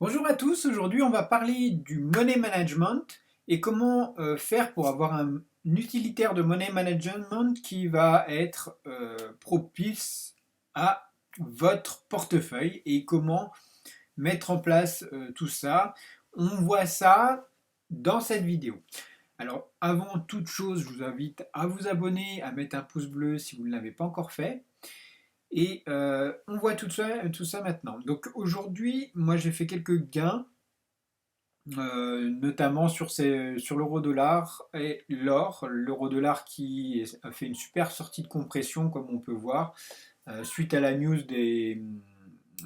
Bonjour à tous, aujourd'hui on va parler du money management et comment faire pour avoir un utilitaire de money management qui va être propice à votre portefeuille et comment mettre en place tout ça. On voit ça dans cette vidéo. Alors avant toute chose, je vous invite à vous abonner, à mettre un pouce bleu si vous ne l'avez pas encore fait. Et on voit tout ça maintenant. Donc aujourd'hui, moi j'ai fait quelques gains notamment sur l'euro-dollar et l'or. L'euro-dollar qui a fait une super sortie de compression, comme on peut voir, suite à la news de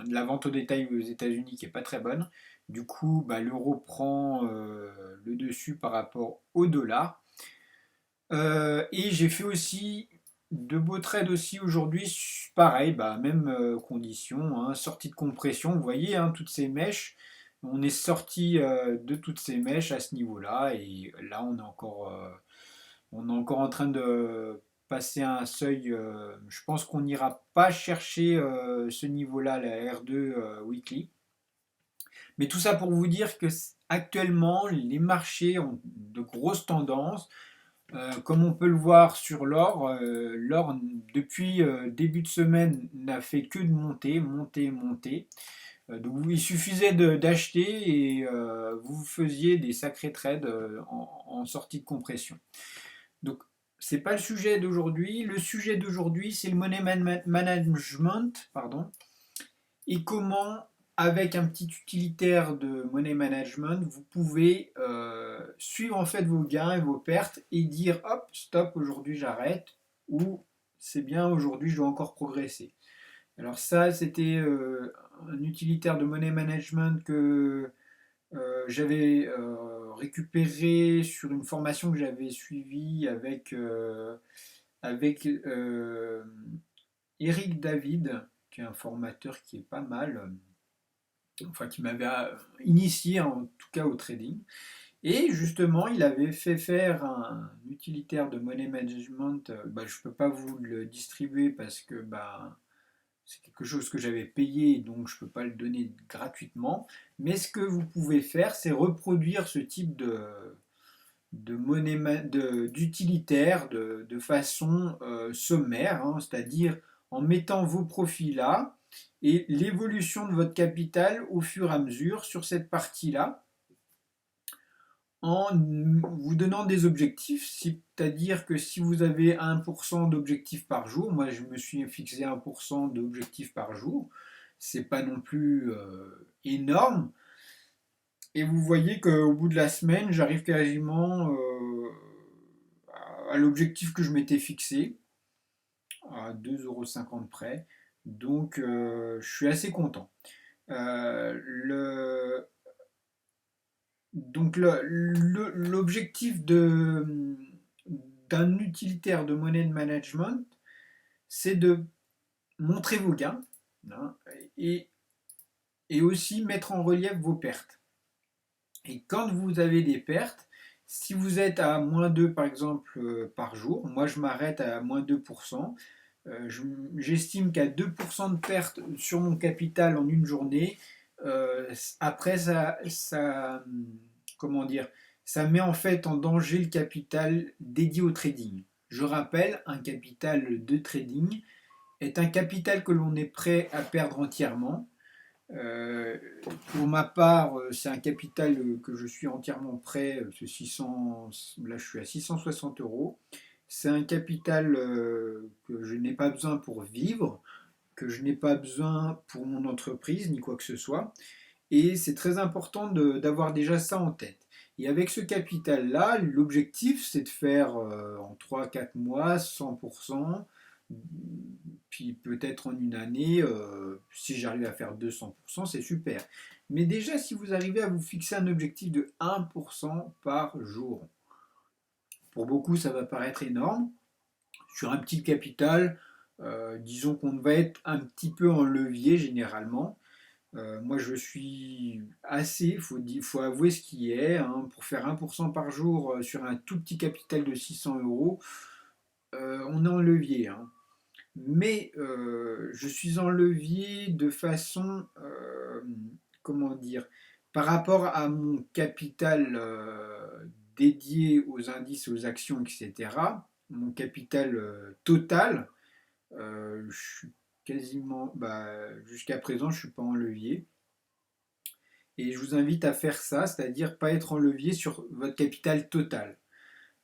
la vente au détail aux États-Unis qui est pas très bonne. Du coup, bah, l'euro prend le dessus par rapport au dollar. Et j'ai fait aussi de beaux trades aussi aujourd'hui, pareil, bah, même condition, hein, sortie de compression, vous voyez, hein, toutes ces mèches, on est sorti de toutes ces mèches à ce niveau-là, et là on est encore en train de passer à un seuil, je pense qu'on n'ira pas chercher ce niveau-là, la R2 weekly. Mais tout ça pour vous dire que actuellement, les marchés ont de grosses tendances. Comme on peut le voir sur l'or, l'or depuis début de semaine n'a fait que de monter, monter, monter. Donc il suffisait d'acheter et vous faisiez des sacrés trades en sortie de compression. Donc c'est pas le sujet d'aujourd'hui. Le sujet d'aujourd'hui c'est le money management, pardon, et comment, avec un petit utilitaire de money management, vous pouvez suivre en fait vos gains et vos pertes et dire hop, stop, aujourd'hui j'arrête, ou c'est bien, aujourd'hui je dois encore progresser. Alors ça, c'était un utilitaire de money management que j'avais récupéré sur une formation que j'avais suivie avec Eric David, qui est un formateur qui est pas mal, enfin qui m'avait initié en tout cas au trading. Et justement, il avait fait faire un utilitaire de money management. Bah, je ne peux pas vous le distribuer parce que bah, c'est quelque chose que j'avais payé, donc je ne peux pas le donner gratuitement. Mais ce que vous pouvez faire, c'est reproduire ce type d'utilitaire de façon sommaire, hein, c'est-à-dire en mettant vos profits là et l'évolution de votre capital au fur et à mesure sur cette partie-là, en vous donnant des objectifs, c'est-à-dire que si vous avez 1% d'objectifs par jour, moi je me suis fixé 1% d'objectifs par jour, c'est pas non plus énorme, et vous voyez qu'au bout de la semaine, j'arrive quasiment à l'objectif que je m'étais fixé, à 2,50 € près. Donc je suis assez content. Donc l'objectif d'un utilitaire de money management, c'est de montrer vos gains, hein, et, et aussi mettre en relief vos pertes. Et quand vous avez des pertes, si vous êtes à moins 2 par exemple par jour, moi je m'arrête à moins 2%, j'estime qu'à 2% de perte sur mon capital en une journée, après comment dire, ça met en fait en danger le capital dédié au trading. Je rappelle, un capital de trading est un capital que l'on est prêt à perdre entièrement. Euh, pour ma part, c'est un capital que je suis entièrement prêt, c'est 600, là je suis à 660 €. C'est un capital que je n'ai pas besoin pour vivre, que je n'ai pas besoin pour mon entreprise, ni quoi que ce soit. Et c'est très important d'avoir déjà ça en tête. Et avec ce capital-là, l'objectif, c'est de faire en 3 4 mois 100%, puis peut-être en une année, si j'arrive à faire 200%, c'est super. Mais déjà, si vous arrivez à vous fixer un objectif de 1% par jour, pour beaucoup, ça va paraître énorme. Sur un petit capital, disons qu'on va être un petit peu en levier généralement. Moi, je suis assez, faut avouer ce qui est, hein, pour faire 1% par jour sur un tout petit capital de 600 €, on est en levier, hein. Mais je suis en levier de façon comment dire, par rapport à mon capital dédié aux indices, aux actions, etc., mon capital total, je suis quasiment, jusqu'à présent, je ne suis pas en levier. Et je vous invite à faire ça, c'est-à-dire pas être en levier sur votre capital total.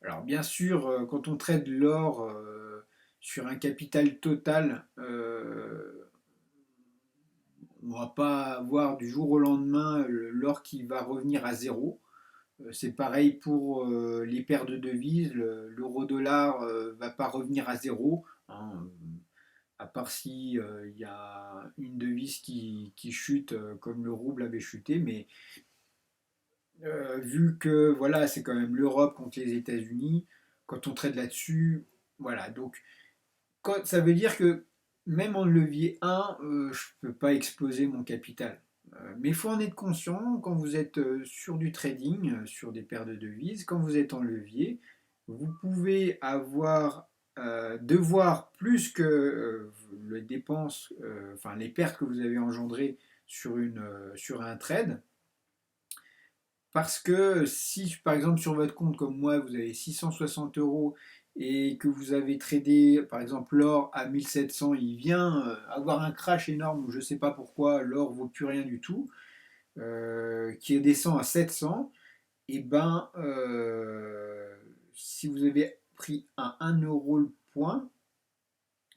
Alors bien sûr, quand on trade l'or sur un capital total, on ne va pas avoir du jour au lendemain l'or qui va revenir à zéro. C'est pareil pour les paires de devises, l'euro-dollar ne va pas revenir à zéro, hein, à part si il y a une devise qui chute comme le rouble avait chuté, mais vu que voilà, c'est quand même l'Europe contre les États-Unis, quand on trade là-dessus, voilà. Donc, ça veut dire que même en levier 1, je ne peux pas exploser mon capital. Mais il faut en être conscient quand vous êtes sur du trading, sur des paires de devises, quand vous êtes en levier, vous pouvez devoir plus que les dépenses, enfin les pertes que vous avez engendrées sur un trade. Parce que si, par exemple, sur votre compte, comme moi, vous avez 660 euros et que vous avez tradé, par exemple, l'or à 1700, il vient avoir un crash énorme, je ne sais pas pourquoi, l'or ne vaut plus rien du tout, qui descend à 700, et ben, si vous avez pris à 1 euro le point,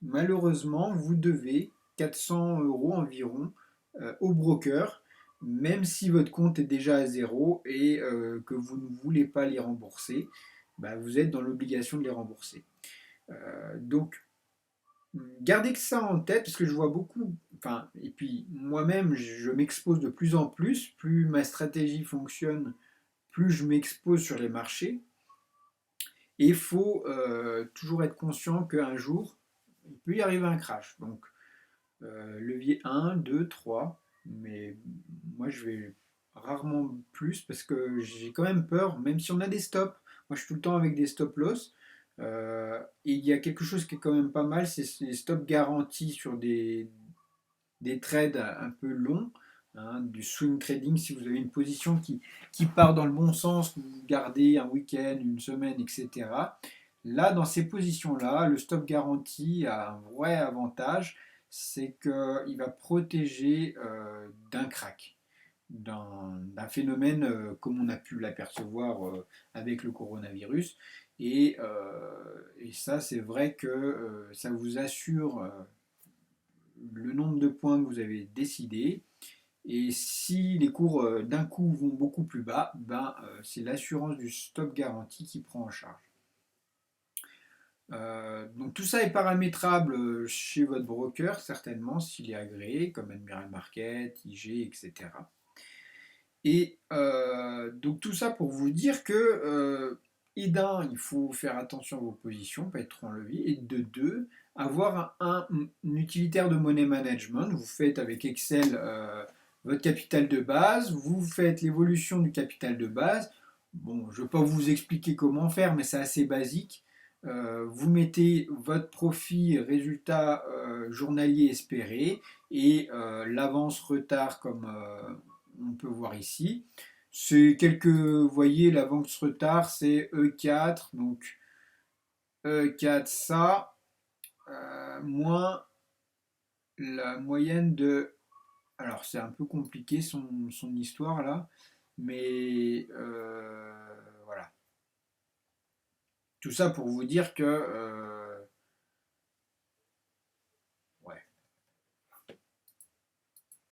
malheureusement, vous devez 400 euros environ au broker, même si votre compte est déjà à zéro et que vous ne voulez pas les rembourser, vous êtes dans l'obligation de les rembourser. Donc, gardez que ça en tête, parce que je vois beaucoup, enfin, et puis moi-même, je m'expose de plus en plus ma stratégie fonctionne, plus je m'expose sur les marchés. Et il faut toujours être conscient qu'un jour, il peut y arriver un crash. Donc, levier 1, 2, 3, mais moi je vais rarement plus parce que j'ai quand même peur, même si on a des stops. Moi je suis tout le temps avec des stop loss. Et il y a quelque chose qui est quand même pas mal, c'est les stops garantis sur des trades un peu longs, hein, du swing trading. Si vous avez une position qui part dans le bon sens, vous gardez un week-end, une semaine, etc. Là, dans ces positions-là, le stop garanti a un vrai avantage, c'est qu'il va protéger d'un crack, d'un phénomène comme on a pu l'apercevoir avec le coronavirus. Et ça, c'est vrai que ça vous assure le nombre de points que vous avez décidé. Et si les cours d'un coup vont beaucoup plus bas, c'est l'assurance du stop garanti qui prend en charge. Donc tout ça est paramétrable chez votre broker, certainement, s'il est agréé, comme Admiral Market, IG, etc. Et donc tout ça pour vous dire que, et d'un, il faut faire attention à vos positions, pas être trop en levier, et de deux, avoir un utilitaire de money management. Vous faites avec Excel votre capital de base, vous faites l'évolution du capital de base. Bon, je ne vais pas vous expliquer comment faire, mais c'est assez basique. Vous mettez votre profit résultat journalier espéré et l'avance retard comme on peut voir ici. C'est quelques, vous voyez, l'avance retard c'est E4, donc E4 ça, moins la moyenne de... Alors c'est un peu compliqué son histoire là, mais voilà. Tout ça pour vous dire que